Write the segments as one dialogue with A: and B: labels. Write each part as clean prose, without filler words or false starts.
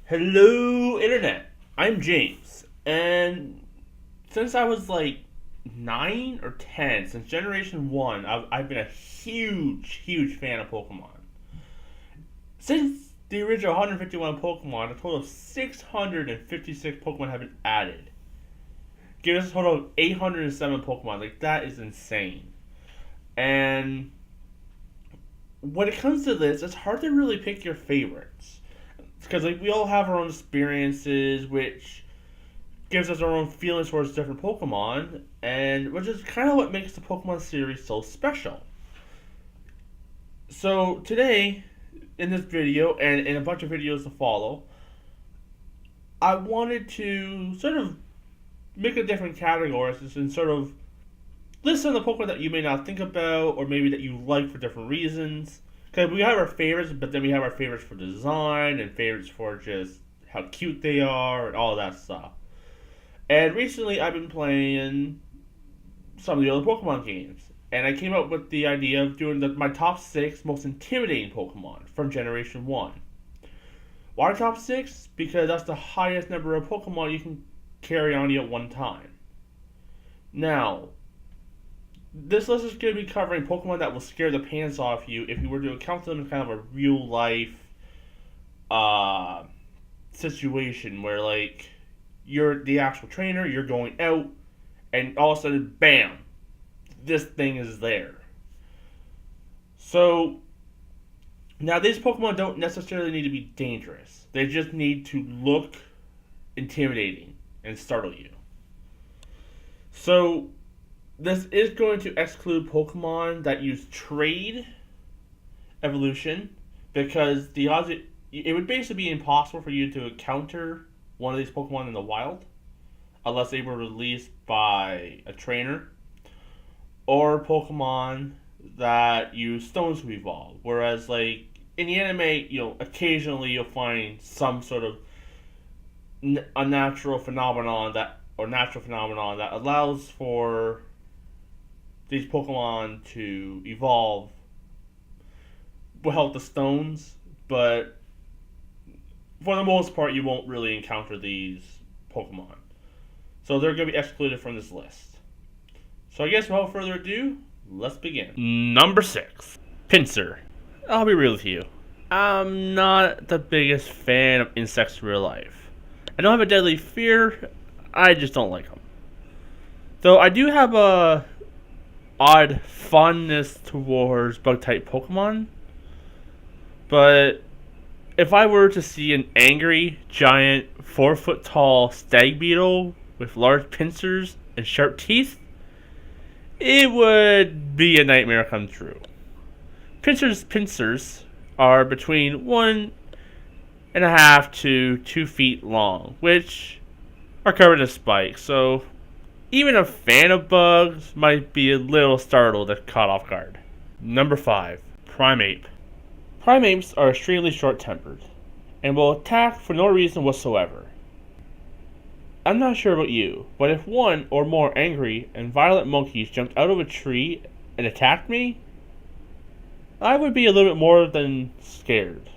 A: Hello, Internet. I'm James, and since I was like 9 or 10, since Generation 1, I've been a huge fan of Pokemon. Since the original 151 Pokemon, a total of 656 Pokemon have been added. Giving us a total of 807 Pokemon. Like, that is insane. And when it comes to this, it's hard to really pick your favorites. Because like we all have our own experiences, which gives us our own feelings towards different Pokemon, and which is kind of what makes the Pokemon series so special. So today, in this video, and in a bunch of videos to follow, I wanted to sort of make a different categories and sort of list some of the Pokemon that you may not think about, or maybe that you like for different reasons. Because we have our favorites, but then we have our favorites for design and favorites for just how cute they are and all that stuff. And recently I've been playing some of the other Pokemon games. And I came up with the idea of doing my top 6 most intimidating Pokemon from Generation 1. Why top 6? Because that's the highest number of Pokemon you can carry on you at one time. Now, this list is going to be covering Pokemon that will scare the pants off you if you were to encounter them in kind of a real life situation where, like, you're the actual trainer, you're going out, and all of a sudden, bam, this thing is there. So, now these Pokemon don't necessarily need to be dangerous. They just need to look intimidating and startle you. So, this is going to exclude Pokemon that use trade evolution, because the odds it would basically be impossible for you to encounter one of these Pokemon in the wild unless they were released by a trainer, or Pokemon that use stones to evolve. Whereas, like in the anime, occasionally you'll find some sort of natural phenomenon that allows for these Pokemon to evolve without the stones, but for the most part, you won't really encounter these Pokemon. So they're going to be excluded from this list. So I guess without further ado, let's begin. Number 6, Pinsir. I'll be real with you. I'm not the biggest fan of insects in real life. I don't have a deadly fear, I just don't like them. Though I do have a odd fondness towards bug-type Pokemon. But if I were to see an angry, giant, 4-foot-tall stag beetle with large pincers and sharp teeth, it would be a nightmare come true. Pincers are between 1.5 to 2 feet long, which are covered in spikes, so even a fan of bugs might be a little startled if caught off guard. Number 5, Primate. Primates are extremely short-tempered and will attack for no reason whatsoever. I'm not sure about you, but if one or more angry and violent monkeys jumped out of a tree and attacked me, I would be a little bit more than scared.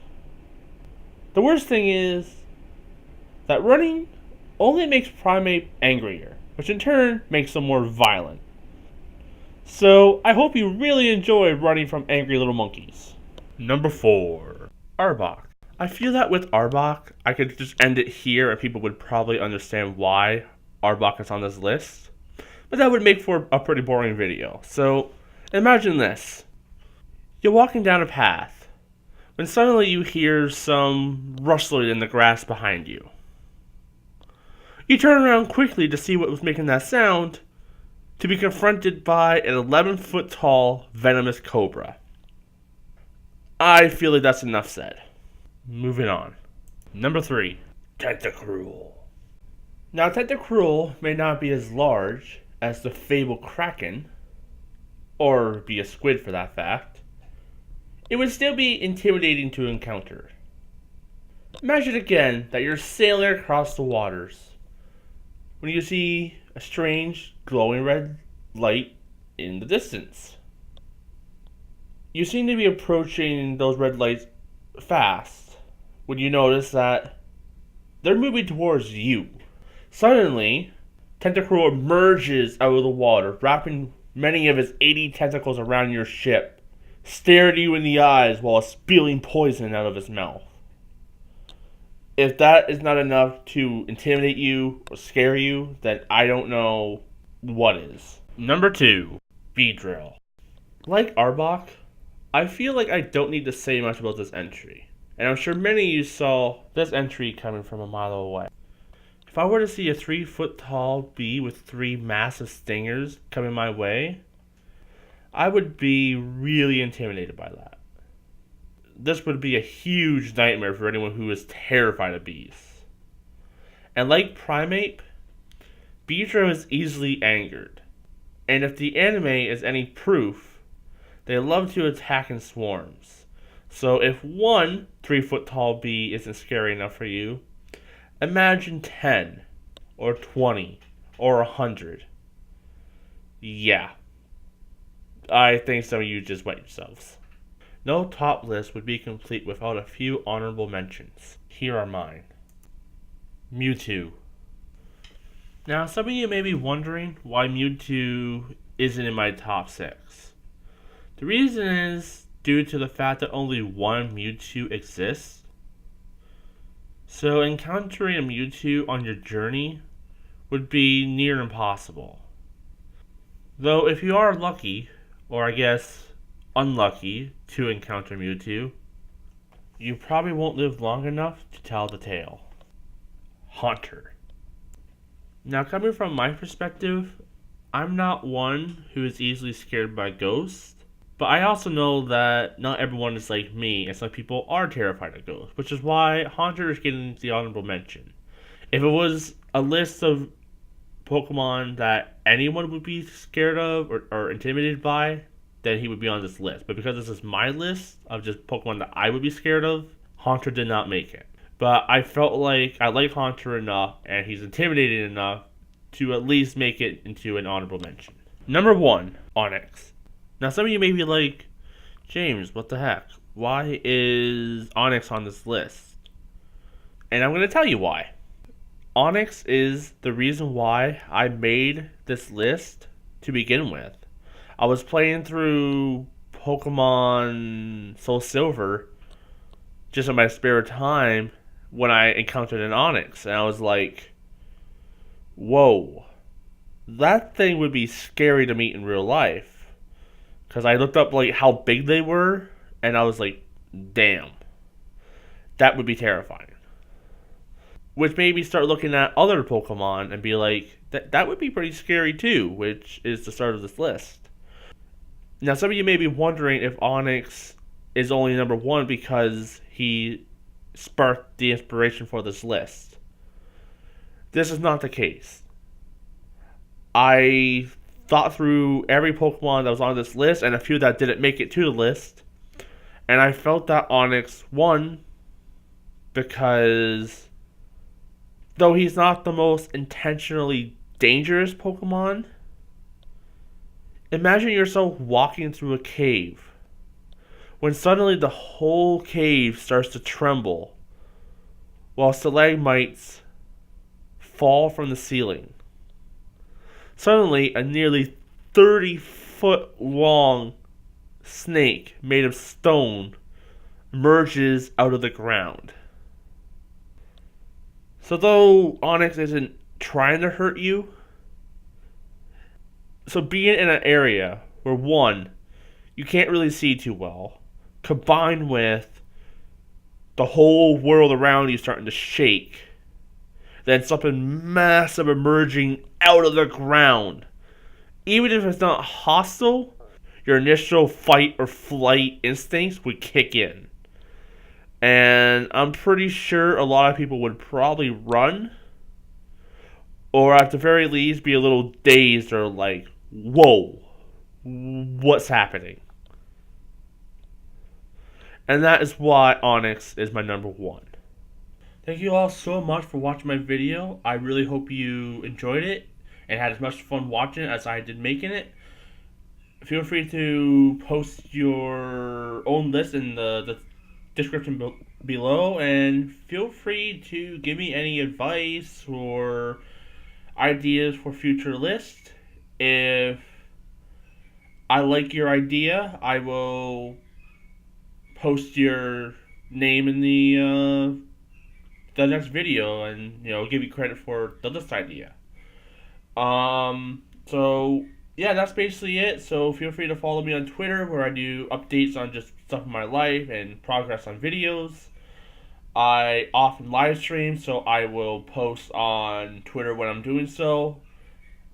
A: The worst thing is that running only makes Primate angrier, which in turn makes them more violent. So I hope you really enjoy running from angry little monkeys. Number 4, Auerbach. I feel that with Auerbach, I could just end it here and people would probably understand why Auerbach is on this list. But that would make for a pretty boring video. So imagine this. You're walking down a path when suddenly you hear some rustling in the grass behind you. You turn around quickly to see what was making that sound, to be confronted by an 11-foot tall venomous cobra. I feel like that's enough said. Moving on. Number 3, Tentacruel. Now, Tentacruel may not be as large as the fabled Kraken, or be a squid for that fact. It would still be intimidating to encounter. Imagine again that you're sailing across the waters when you see a strange glowing red light in the distance. You seem to be approaching those red lights fast when you notice that they're moving towards you. Suddenly, Tentacruel emerges out of the water, wrapping many of his 80 tentacles around your ship, staring you in the eyes while spewing poison out of his mouth. If that is not enough to intimidate you or scare you, then I don't know what is. Number 2, Beedrill. Like Auerbach, I feel like I don't need to say much about this entry, and I'm sure many of you saw this entry coming from a mile away. If I were to see a 3-foot tall bee with 3 massive stingers coming my way, I would be really intimidated by that. This would be a huge nightmare for anyone who is terrified of bees. And like Primate, Beedrill is easily angered. And if the anime is any proof, they love to attack in swarms. So if one 3-foot tall bee isn't scary enough for you, imagine 10, or 20, or 100. Yeah. I think some of you just wet yourselves. No top list would be complete without a few honorable mentions. Here are mine. Mewtwo. Now, some of you may be wondering why Mewtwo isn't in my top 6. The reason is due to the fact that only one Mewtwo exists. So encountering a Mewtwo on your journey would be near impossible. Though if you are lucky, or I guess unlucky, to encounter Mewtwo, you probably won't live long enough to tell the tale. Haunter. Now, coming from my perspective, I'm not one who is easily scared by ghosts, but I also know that not everyone is like me, and some people are terrified of ghosts, which is why Haunter is getting the honorable mention. If it was a list of Pokemon that anyone would be scared of or intimidated by, then he would be on this list. But because this is my list of just Pokemon that I would be scared of, Haunter did not make it. But I felt like I like Haunter enough, and he's intimidating enough to at least make it into an honorable mention. Number 1, Onix. Now some of you may be like, James, what the heck? Why is Onix on this list? And I'm going to tell you why. Onix is the reason why I made this list to begin with. I was playing through Pokemon Soul Silver just in my spare time when I encountered an Onix, and I was like, whoa, that thing would be scary to meet in real life. Because I looked up like how big they were, and I was like, damn, that would be terrifying. Which made me start looking at other Pokemon and be like, that would be pretty scary too, which is the start of this list. Now, some of you may be wondering if Onix is only number 1 because he sparked the inspiration for this list. This is not the case. I thought through every Pokemon that was on this list and a few that didn't make it to the list, and I felt that Onix won because though he's not the most intentionally dangerous Pokemon, imagine yourself walking through a cave when suddenly the whole cave starts to tremble while stalagmites fall from the ceiling. Suddenly, a nearly 30-foot long snake made of stone emerges out of the ground. So though Onix isn't trying to hurt you, so being in an area where, one, you can't really see too well, combined with the whole world around you starting to shake, then something massive emerging out of the ground. Even if it's not hostile, your initial fight or flight instincts would kick in. And I'm pretty sure a lot of people would probably run, or at the very least be a little dazed or like, whoa, what's happening? And that is why Onix is my number 1. Thank you all so much for watching my video. I really hope you enjoyed it and had as much fun watching it as I did making it. Feel free to post your own list in the description below, and feel free to give me any advice or ideas for future lists. If I like your idea, I will post your name in the next video, and give you credit for the list idea. So yeah, that's basically it. So feel free to follow me on Twitter, where I do updates on just stuff in my life and progress on videos. I often live stream, so I will post on Twitter when I'm doing so.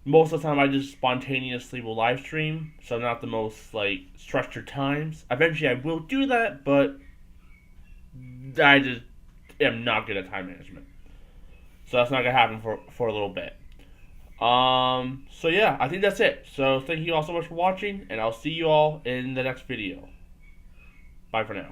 A: Most of the time, I just spontaneously will live stream, so not the most structured times. Eventually, I will do that, but I just am not good at time management, so that's not gonna happen for a little bit. So yeah, I think that's it. So thank you all so much for watching, and I'll see you all in the next video. Bye for now.